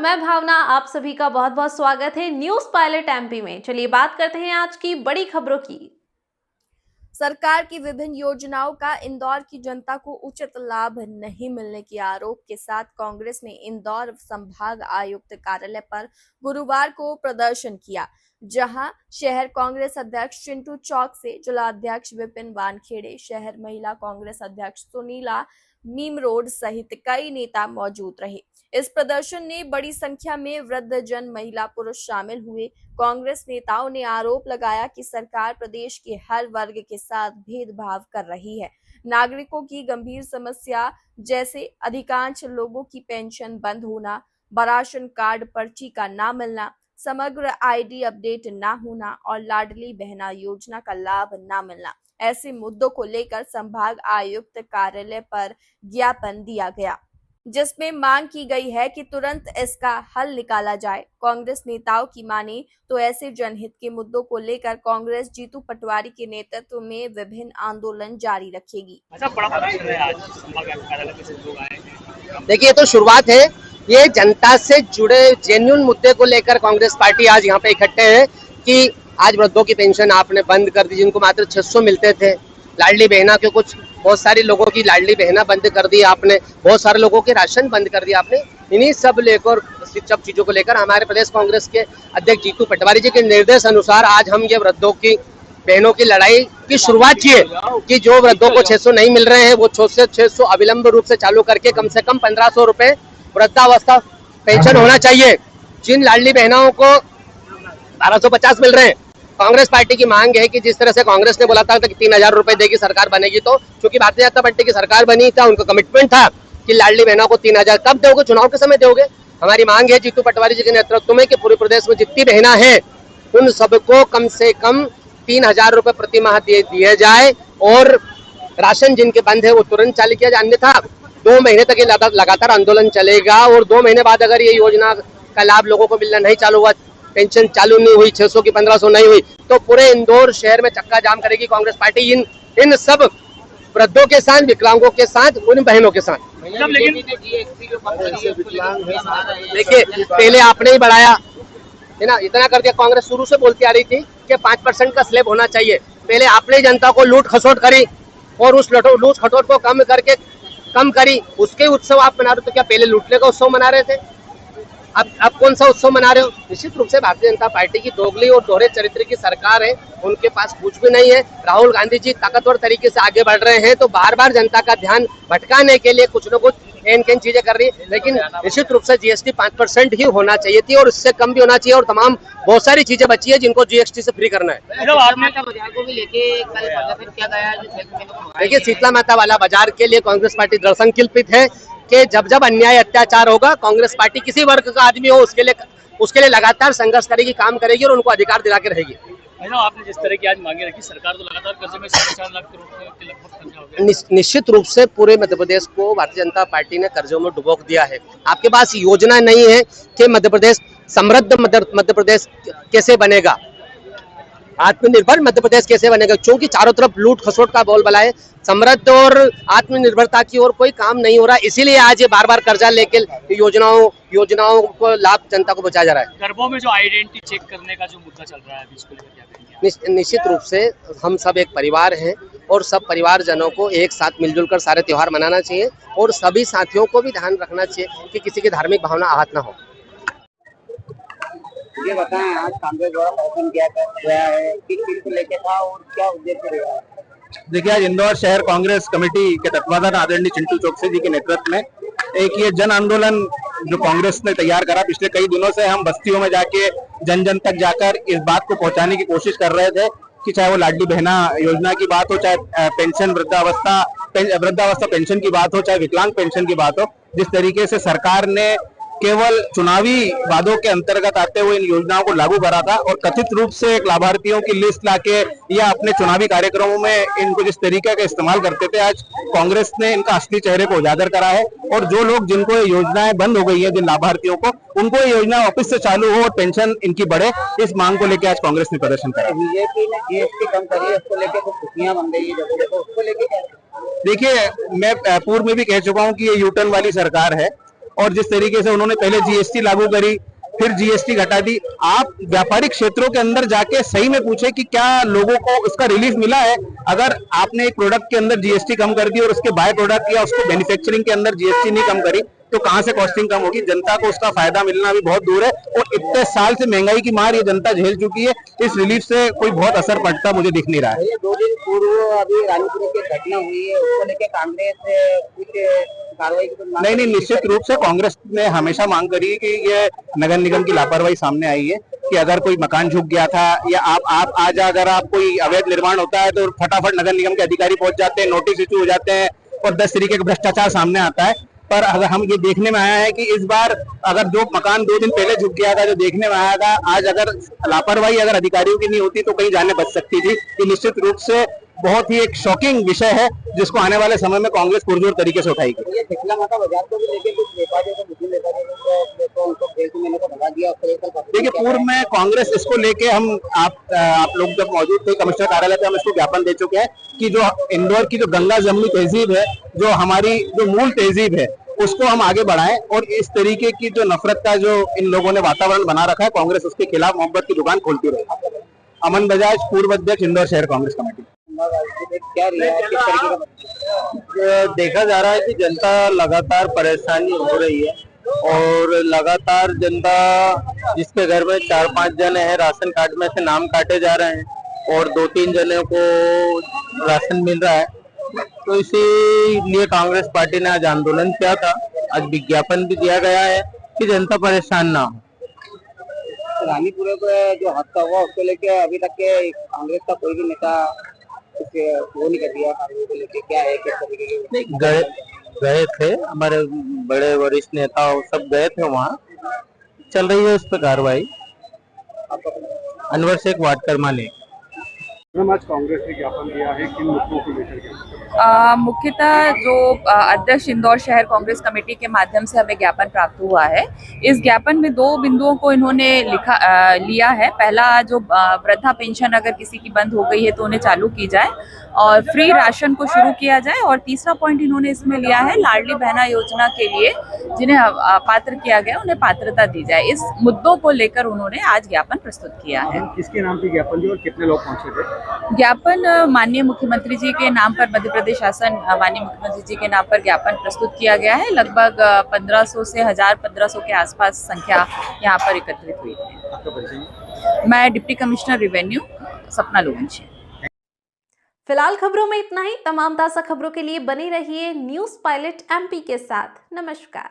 मैं भावना, आप सभी का बहुत बहुत स्वागत है न्यूज पायलट एमपी में। चलिए बात करते हैं आज की बड़ी खबरों की। सरकार की विभिन्न योजनाओं का इंदौर की जनता को उचित लाभ नहीं मिलने के आरोप के साथ कांग्रेस ने इंदौर संभाग आयुक्त कार्यालय पर गुरुवार को प्रदर्शन किया, जहां शहर कांग्रेस अध्यक्ष चिंटू चौक से जिलाध्यक्ष विपिन वानखेड़े, शहर महिला कांग्रेस अध्यक्ष सुनीला मीम रोड सहित कई नेता मौजूद रहे। इस प्रदर्शन में बड़ी संख्या में वृद्धजन, महिला, पुरुष शामिल हुए। कांग्रेस नेताओं ने आरोप लगाया कि सरकार प्रदेश के हर वर्ग के साथ भेदभाव कर रही है। नागरिकों की गंभीर समस्या जैसे अधिकांश लोगों की पेंशन बंद होना, राशन कार्ड पर्ची का ना मिलना, समग्र आईडी अपडेट ना होना और लाडली बहना योजना का लाभ ना मिलना, ऐसे मुद्दों को लेकर संभाग आयुक्त कार्यालय पर ज्ञापन दिया गया, जिसमें मांग की गई है कि तुरंत इसका हल निकाला जाए। कांग्रेस नेताओं की माने तो ऐसे जनहित के मुद्दों को लेकर कांग्रेस जीतू पटवारी के नेतृत्व में विभिन्न आंदोलन जारी रखेगी। देखिए, ये तो शुरुआत है। ये जनता से जुड़े जेन्युइन मुद्दे को लेकर कांग्रेस पार्टी आज यहाँ पे इकट्ठे है कि आज वृद्धों की पेंशन आपने बंद कर दी, जिनको मात्र 600 मिलते थे। लाडली बहना के कुछ बहुत सारे लोगों की लाडली बहना बंद कर दी आपने, बहुत सारे लोगों के राशन बंद कर दिया आपने। इन्हीं सब लेकर सब चीजों को लेकर हमारे प्रदेश कांग्रेस के अध्यक्ष जीतू पटवारी जी के निर्देश अनुसार आज हम ये वृद्धों की बहनों की लड़ाई की शुरुआत की है कि जो वृद्धों को 600 नहीं मिल रहे हैं वो 600 अविलंब रूप से चालू करके कम से कम 1500 रुपए वृद्धावस्था पेंशन होना चाहिए। जिन लाडली बहनाओं को 1250 मिल रहे हैं, कांग्रेस पार्टी की मांग है कि जिस तरह से कांग्रेस ने बोला था कि 3000 रुपए देगी सरकार बनेगी, तो क्योंकि भारतीय जनता पार्टी की सरकार बनी था, उनका कमिटमेंट था कि लाडली बहनों को 3000 कब दोगे, चुनाव के समय दोगे। हमारी मांग है जीतू पटवारी जी के नेतृत्व में कि पूरे प्रदेश में जितनी बहना है उन सबको कम से कम 3000 रुपए प्रति माह दिए जाए और राशन जिनके बंद है वो तुरंत चालू किया जाए। अन्यथा 2 महीने तक ये लगातार आंदोलन चलेगा और 2 महीने बाद अगर ये योजना का लाभ लोगों को मिलना नहीं चालू हुआ, पेंशन चालू नहीं हुई, 600 की 1500 नहीं हुई, तो पूरे इंदौर शहर में चक्का जाम करेगी कांग्रेस पार्टी इन सब वृद्धों के साथ, विकलांगों के साथ, उन बहनों के साथ। देखिए, पहले आपने ही बढ़ाया है ना, इतना कर दिया। कांग्रेस शुरू से बोलती आ रही थी कि 5% का स्लैब होना चाहिए। पहले आपने जनता को लूट खसोट करी और उस लूट खसोट को कम करी, उसके उत्सव आप मना रहे हो। तो क्या पहले लूटने का उत्सव मना रहे थे? अब कौन सा उत्सव मना रहे हो? निश्चित रूप से भारतीय जनता पार्टी की दोगली और दोहरे चरित्र की सरकार है, उनके पास कुछ भी नहीं है। राहुल गांधी जी ताकतवर तरीके से आगे बढ़ रहे हैं, तो बार बार जनता का ध्यान भटकाने के लिए कुछ न कुछ एन चीजें कर रही है। लेकिन निश्चित रूप से जीएसटी 5% ही होना चाहिए थी और इससे कम भी होना चाहिए, और तमाम बहुत सारी चीजें बची है जिनको जीएसटी से फ्री करना है। देखिए, शीतला माता वाला बाजार के लिए कांग्रेस पार्टी दृढ़ संकल्पित है कि जब जब अन्याय अत्याचार होगा, कांग्रेस पार्टी किसी वर्ग का आदमी हो उसके लिए लगातार संघर्ष करेगी, काम करेगी और उनको अधिकार दिला के रहेगी। आपने जिस तरह की आज मांगे रखी, सरकार तो लगातार कर्जे में 4.5 लाख करोड़ के लगभग कर्जा हो गया। निश्चित रूप से पूरे मध्य प्रदेश को भारतीय जनता पार्टी ने कर्जों में डुबोक दिया है। आपके पास योजना नहीं है कि मध्य प्रदेश समृद्ध मध्य प्रदेश कैसे बनेगा, आत्मनिर्भर मध्य प्रदेश कैसे बनेगा, क्योंकि चारों तरफ लूट खसोट का बोलबाला है। समृद्ध और आत्मनिर्भरता की ओर कोई काम नहीं हो रहा, इसीलिए आज ये बार बार कर्जा लेके योजनाओं को लाभ जनता को बचाया जा रहा है। गरबों में जो आइडेंटिटी चेक करने का जो मुद्दा चल रहा है अभी, इसको लेकर क्या कहेंगे? निश्चित रूप से हम सब एक परिवार हैं और सब परिवारजनों को एक साथ मिलजुल कर सारे त्योहार मनाना चाहिए और सभी साथियों को भी ध्यान रखना चाहिए कि किसी की धार्मिक भावना आहत ना हो। ये बताएं, आज कांग्रेस द्वारा फैशन किया गया है, किस चीज को लेकर था और क्या उद्देश्य रहा? देखिए, आज इंदौर शहर कांग्रेस कमेटी के तत्वाधान आदरणीय चिंटू चौकसी जी के नेतृत्व में एक ये जन आंदोलन जो कांग्रेस ने तैयार करा, पिछले कई दिनों से हम बस्तियों में जाके जन जन तक जाकर इस बात को पहुंचाने की कोशिश कर रहे थे कि चाहे वो लाडली बहना योजना की बात हो, चाहे पेंशन वृद्धावस्था पेंशन की बात हो, चाहे विकलांग पेंशन की बात हो, जिस तरीके से सरकार ने केवल चुनावी वादों के अंतर्गत आते हुए इन योजनाओं को लागू करा था और कथित रूप से एक लाभार्थियों की लिस्ट लाके या अपने चुनावी कार्यक्रमों में इनको जिस तरीके का इस्तेमाल करते थे, आज कांग्रेस ने इनका असली चेहरे को उजागर करा है। और जो लोग जिनको ये योजनाएं बंद हो गई है, जिन लाभार्थियों को, उनको ये योजना वापस से चालू हो और पेंशन इनकी बढ़े, इस मांग को लेकर आज कांग्रेस ने प्रदर्शन करा। बीजेपी ने जीएसटी कम करी है, उसको लेकर कुछ खुशियां बन गई है, उसको लेकर क्या? देखिए, मैं पूर्व में भी कह चुका हूँ कि ये यूटर्न वाली सरकार है और जिस तरीके से उन्होंने पहले जीएसटी लागू करी, फिर जीएसटी घटा दी। आप व्यापारिक क्षेत्रों के अंदर जाके सही में पूछे कि क्या लोगों को उसका रिलीफ मिला है। अगर आपने एक प्रोडक्ट के अंदर जीएसटी कम कर दी और उसके बाय प्रोडक्ट या उसको मैन्युफैक्चरिंग के अंदर जीएसटी नहीं कम करी, तो कहां से कॉस्टिंग कम होगी। जनता को उसका फायदा मिलना भी बहुत दूर है, और इतने साल से महंगाई की मार ये जनता झेल चुकी है। इस रिलीफ से कोई बहुत असर पड़ता मुझे दिख नहीं रहा है। ये 2 दिन पूर्व अभी रानीपुर की घटना हुई है, उसको लेकर कांग्रेस कुछ कार्रवाई की नहीं, निश्चित रूप से कांग्रेस ने हमेशा मांग करी है कि ये नगर निगम की लापरवाही सामने आई है कि अगर कोई मकान झुक गया था या आप आज अगर आप कोई अवैध निर्माण होता है तो फटाफट नगर निगम के अधिकारी पहुंच जाते हैं, नोटिस इशू हो जाते हैं और 10 तरीके का भ्रष्टाचार सामने आता है। पर अगर हम ये देखने में आया है कि इस बार अगर जो मकान 2 दिन पहले झुक गया था, जो देखने में आया था, आज अगर लापरवाही अगर अधिकारियों की नहीं होती तो कहीं जाने बच सकती थी। ये निश्चित रूप से बहुत ही एक शॉकिंग विषय है जिसको आने वाले समय में कांग्रेस पुरजोर तरीके से उठाएगी। ये टिकला माता बाजार को भी लेके कुछ व्यापारियों को मुस्लिम व्यापारियों को उनको जेल में को भगा दिया। देखिए, पूर्व में कांग्रेस इसको लेके हम आप लोग जब मौजूद थे कमिश्नर कार्यालय पे, हम इसको ज्ञापन दे चुके हैं कि जो इंदौर की जो गंगा जमुनी तहजीब है, जो हमारी जो मूल तहजीब है, उसको हम आगे बढ़ाएं। और इस तरीके की जो नफरत का जो इन लोगों ने वातावरण बना रखा है, कांग्रेस उसके खिलाफ मोहब्बत की दुकान खोलती रहेगी। अमन बजाज, पूर्व अध्यक्ष, इंदौर शहर कांग्रेस कमेटी। क्या किस तरीके का देखा जा रहा है कि जनता लगातार परेशानी हो रही है, और लगातार जनता जिसके घर में 4-5 जने हैं, राशन कार्ड में से नाम काटे जा रहे हैं और 2-3 जने को राशन मिल रहा है। तो इसीलिए कांग्रेस पार्टी ने आज आंदोलन किया था। आज विज्ञापन भी दिया गया है कि जनता परेशान ना हो। रानीपुर पे जो हादसा हुआ उसको लेके अभी तक के कांग्रेस का कोई भी नेता वो नहीं कर दिया कार्रवाई को लेके, क्या है किस तरीके के गए थे हमारे बड़े वरिष्ठ नेता, सब गए थे वहाँ, चल रही है उस पर कार्रवाई। अनवर शेख वार्ड कर्मानी। आज कांग्रेस ने ज्ञापन दिया है, किन मुद्दों को लेकर के? मुख्यतः जो अध्यक्ष इंदौर शहर कांग्रेस कमेटी के माध्यम से हमें ज्ञापन प्राप्त हुआ है। इस ज्ञापन में 2 बिंदुओं को इन्होंने लिया है। पहला, जो वृद्धा पेंशन अगर किसी की बंद हो गई है तो उन्हें चालू की जाए और फ्री राशन को शुरू किया जाए। और तीसरा पॉइंट इन्होंने इसमें लिया है, लाडली बहना योजना के लिए जिन्हें पात्र किया गया उन्हें पात्रता दी जाए। इस मुद्दों को लेकर उन्होंने आज ज्ञापन प्रस्तुत किया है। किसके नाम पे ज्ञापन दिया और कितने लोग पहुंचे थे? ज्ञापन माननीय मुख्यमंत्री जी के नाम पर, मध्य प्रदेश शासन माननीय मुख्यमंत्री जी के नाम पर ज्ञापन प्रस्तुत किया गया है। लगभग 1500 से 1500 के आसपास संख्या यहाँ पर एकत्रित हुई थी। आपका परिचय? मैं डिप्टी कमिश्नर रेवेन्यू सपना लोगंशी। फिलहाल खबरों में इतना ही। तमाम ताज़ा खबरों के लिए बने रहिए न्यूज़ पायलट MP के साथ। नमस्कार।